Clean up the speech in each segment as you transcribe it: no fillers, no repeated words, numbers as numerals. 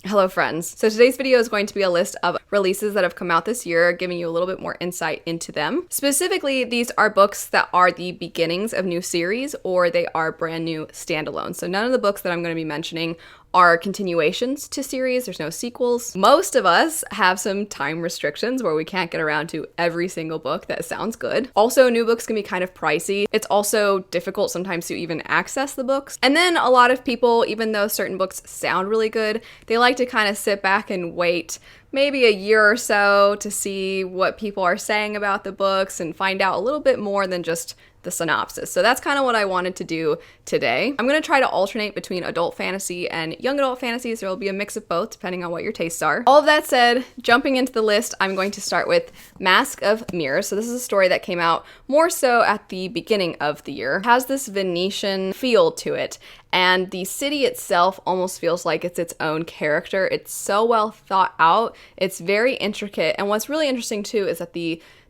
Hello friends. So today's video is going to be a list of releases that have come out this year, giving you a little bit more insight into them. Specifically, these are books that are the beginnings of new series or they are brand new standalones. So none of the books that I'm going to be mentioning are continuations to series. There's no sequels. Most of us have some time restrictions where we can't get around to every single book that sounds good. Also, new books can be kind of pricey. It's also difficult sometimes to even access the books. And then a lot of people, even though certain books sound really good, they like to kind of sit back and wait maybe a year or so to see what people are saying about the books and find out a little bit more than just the synopsis. So that's kind of what I wanted to do today. I'm going to try to alternate between adult fantasy and young adult fantasies. There will be a mix of both depending on what your tastes are. All of that said, jumping into the list, I'm going to start with Mask of Mirrors. So this is a story that came out more so at the beginning of the year. It has this Venetian feel to it, and the city itself almost feels like it's its own character. It's so well thought out. It's very intricate. And what's really interesting too is that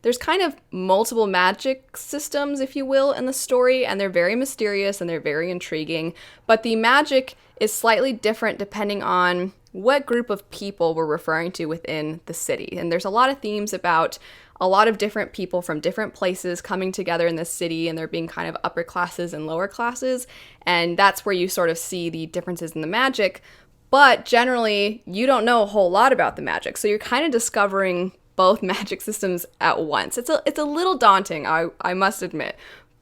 there's kind of multiple magic systems, if you will, in the story, and they're very mysterious and they're very intriguing. But the magic is slightly different depending on what group of people we're referring to within the city. And there's a lot of themes about a lot of different people from different places coming together in this city, and there being kind of upper classes and lower classes. And that's where you sort of see the differences in the magic. But generally, you don't know a whole lot about the magic. So you're kind of discovering both magic systems at once. It's a little daunting, I must admit.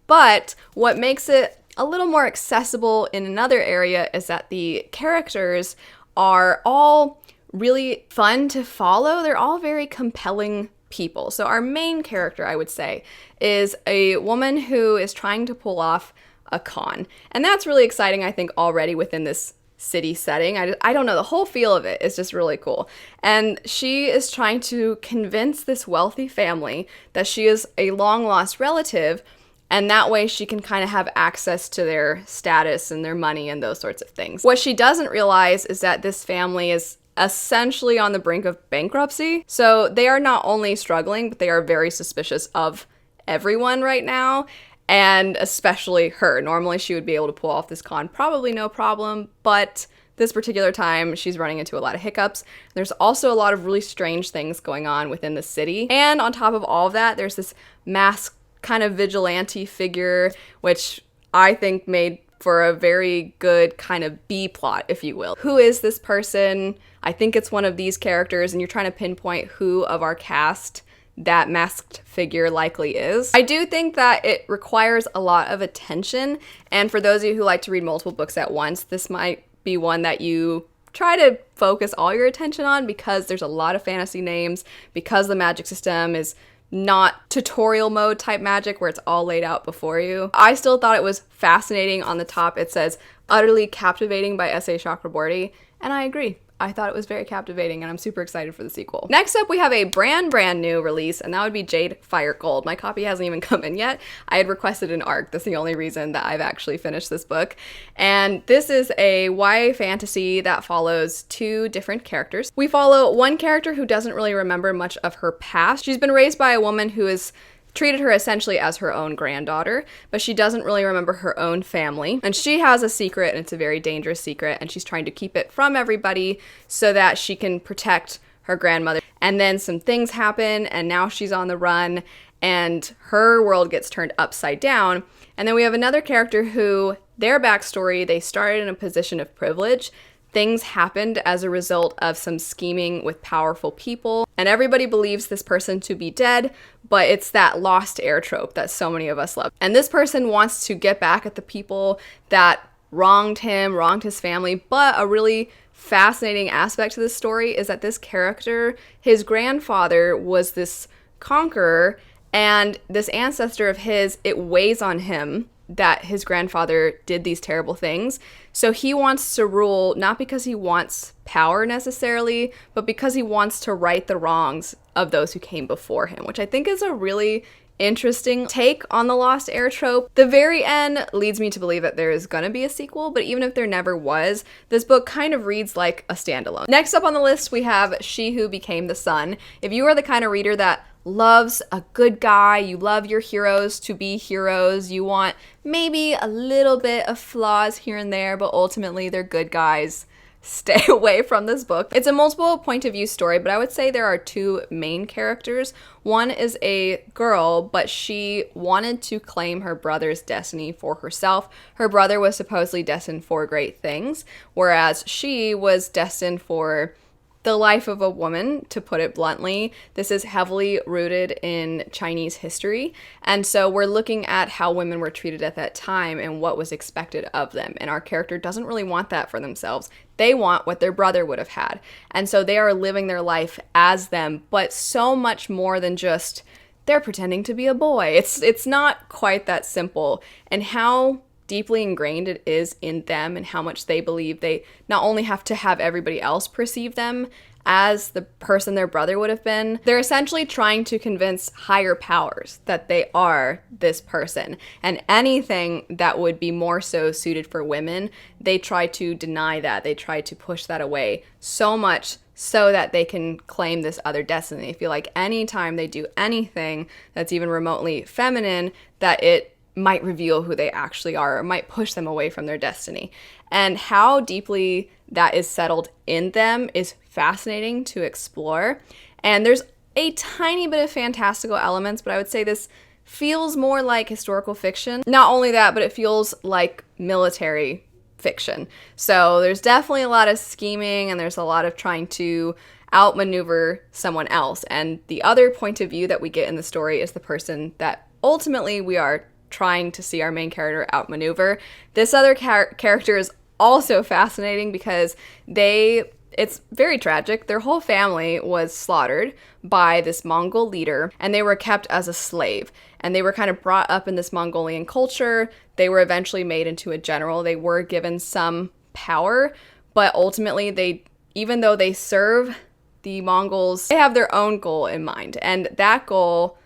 But what makes it a little more accessible in another area is that the characters are all really fun to follow. They're all very compelling people. So our main character, I would say, is a woman who is trying to pull off a con. And that's really exciting, I think, already within this city setting. I don't know, the whole feel of it is just really cool. And she is trying to convince this wealthy family that she is a long lost relative, and that way she can kind of have access to their status and their money and those sorts of things. What she doesn't realize is that this family is essentially on the brink of bankruptcy. So they are not only struggling, but they are very suspicious of everyone right now. And especially her. Normally she would be able to pull off this con, probably no problem, but this particular time she's running into a lot of hiccups. There's also a lot of really strange things going on within the city. And on top of all of that, there's this masked kind of vigilante figure, which I think made for a very good kind of B plot, if you will. Who is this person? I think it's one of these characters, and you're trying to pinpoint who of our cast that masked figure likely is. I do think that it requires a lot of attention, and for those of you who like to read multiple books at once, this might be one that you try to focus all your attention on because there's a lot of fantasy names, because the magic system is not tutorial mode type magic where it's all laid out before you. I still thought it was fascinating. On the top it says utterly captivating by S.A. Chakraborty, and I agree. I thought it was very captivating, and I'm super excited for the sequel. Next up, we have a brand new release, and that would be Jade Fire Gold. My copy hasn't even come in yet. I had requested an ARC. That's the only reason that I've actually finished this book. And this is a YA fantasy that follows two different characters. We follow one character who doesn't really remember much of her past. She's been raised by a woman who is treated her essentially as her own granddaughter, but she doesn't really remember her own family. And she has a secret, and it's a very dangerous secret, and she's trying to keep it from everybody so that she can protect her grandmother. And then some things happen, and now she's on the run, and her world gets turned upside down. And then we have another character who, their backstory, they started in a position of privilege. Things happened as a result of some scheming with powerful people, and everybody believes this person to be dead, but it's that lost heir trope that so many of us love. And this person wants to get back at the people that wronged him, wronged his family, but a really fascinating aspect to this story is that this character, his grandfather was this conqueror, and this ancestor of his, it weighs on him that his grandfather did these terrible things. So he wants to rule, not because he wants power necessarily, but because he wants to right the wrongs of those who came before him, which I think is a really interesting take on the lost heir trope. The very end leads me to believe that there is gonna be a sequel, but even if there never was, this book kind of reads like a standalone. Next up on the list, we have She Who Became the Sun. If you are the kind of reader that loves a good guy, you love your heroes to be heroes, you want maybe a little bit of flaws here and there, but ultimately they're good guys, stay away from this book. It's a multiple point of view story, but I would say there are two main characters. One is a girl, but she wanted to claim her brother's destiny for herself. Her brother was supposedly destined for great things, whereas she was destined for the life of a woman, to put it bluntly. This is heavily rooted in Chinese history, and so we're looking at how women were treated at that time and what was expected of them, and our character doesn't really want that for themselves. They want what their brother would have had, and so they are living their life as them, but so much more than just they're pretending to be a boy. It's not quite that simple, and how deeply ingrained it is in them and how much they believe they not only have to have everybody else perceive them as the person their brother would have been, they're essentially trying to convince higher powers that they are this person. And anything that would be more so suited for women, they try to deny that. They try to push that away so much so that they can claim this other destiny. They feel like anytime they do anything that's even remotely feminine, that it might reveal who they actually are or might push them away from their destiny. And how deeply that is settled in them is fascinating to explore. And there's a tiny bit of fantastical elements, but I would say this feels more like historical fiction. Not only that, but it feels like military fiction. So there's definitely a lot of scheming and there's a lot of trying to outmaneuver someone else. And the other point of view that we get in the story is the person that ultimately we are trying to see our main character outmaneuver. This other character is also fascinating because it's very tragic. Their whole family was slaughtered by this Mongol leader, and they were kept as a slave. And they were kind of brought up in this Mongolian culture. They were eventually made into a general. They were given some power, but ultimately even though they serve the Mongols, they have their own goal in mind. And that goal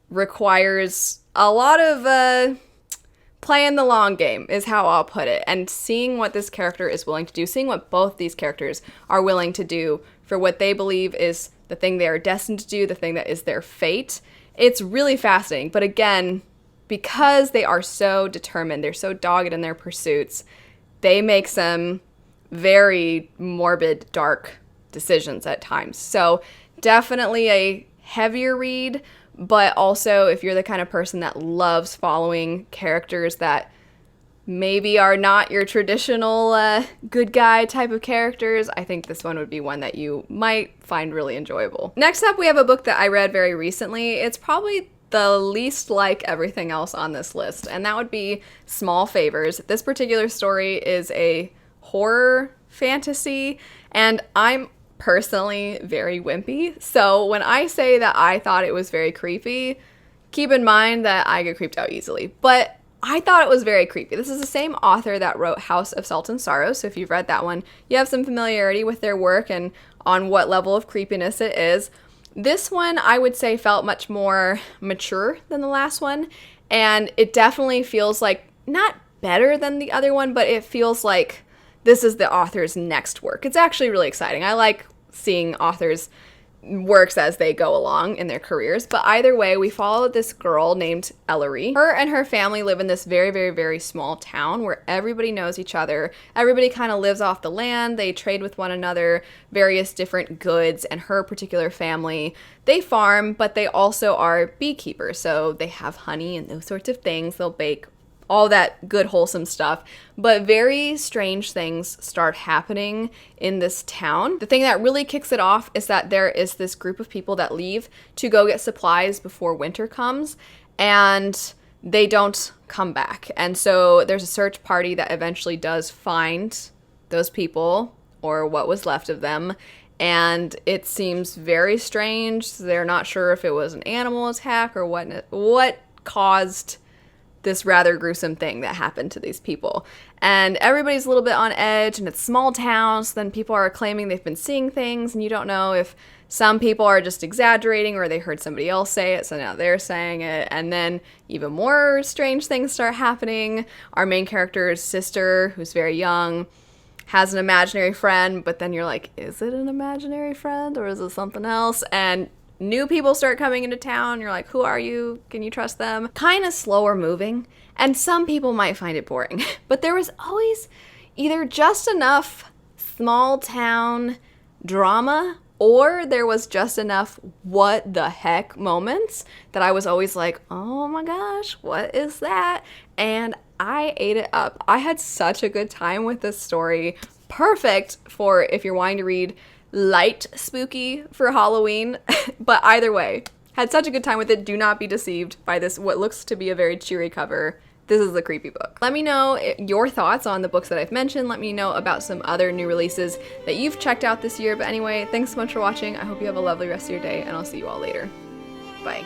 requires a lot of playing the long game, is how I'll put it. And seeing what this character is willing to do, seeing what both these characters are willing to do for what they believe is the thing they are destined to do, the thing that is their fate. It's really fascinating. But again, because they are so determined, they're so dogged in their pursuits, they make some very morbid, dark decisions at times. So definitely a heavier read, but also if you're the kind of person that loves following characters that maybe are not your traditional good guy type of characters, I think this one would be one that you might find really enjoyable. Next up, we have a book that I read very recently. It's probably the least like everything else on this list, and that would be Small Favors. This particular story is a horror fantasy, and I'm personally very wimpy. So when I say that I thought it was very creepy, keep in mind that I get creeped out easily. But I thought it was very creepy. This is the same author that wrote House of Salt and Sorrow, so if you've read that one, you have some familiarity with their work and on what level of creepiness it is. This one, I would say, felt much more mature than the last one, and it definitely feels like not better than the other one, but it feels like this is the author's next work. It's actually really exciting. I like seeing authors' works as they go along in their careers. But either way, we follow this girl named Ellery. Her and her family live in this very, very, very small town where everybody knows each other. Everybody kind of lives off the land. They trade with one another various different goods. And her particular family, they farm, but they also are beekeepers. So they have honey and those sorts of things. They'll bake all that good, wholesome stuff. But very strange things start happening in this town. The thing that really kicks it off is that there is this group of people that leave to go get supplies before winter comes, and they don't come back. And so there's a search party that eventually does find those people, or what was left of them, and it seems very strange. They're not sure if it was an animal attack or what caused this rather gruesome thing that happened to these people. And everybody's a little bit on edge, and it's small towns, so then people are claiming they've been seeing things, and you don't know if some people are just exaggerating or they heard somebody else say it, so now they're saying it. And then even more strange things start happening. Our main character's sister, who's very young, has an imaginary friend, but then you're like, is it an imaginary friend or is it something else? And new people start coming into town. You're like, who are you? Can you trust them? Kind of slower moving. And some people might find it boring. But there was always either just enough small town drama, or there was just enough what the heck moments that I was always like, oh my gosh, what is that? And I ate it up. I had such a good time with this story. Perfect for if you're wanting to read light spooky for Halloween. But either way, had such a good time with it. Do not be deceived by this, what looks to be a very cheery cover. This is a creepy book. Let me know your thoughts on the books that I've mentioned. Let me know about some other new releases that you've checked out this year. But anyway, thanks so much for watching. I hope you have a lovely rest of your day, and I'll see you all later. Bye.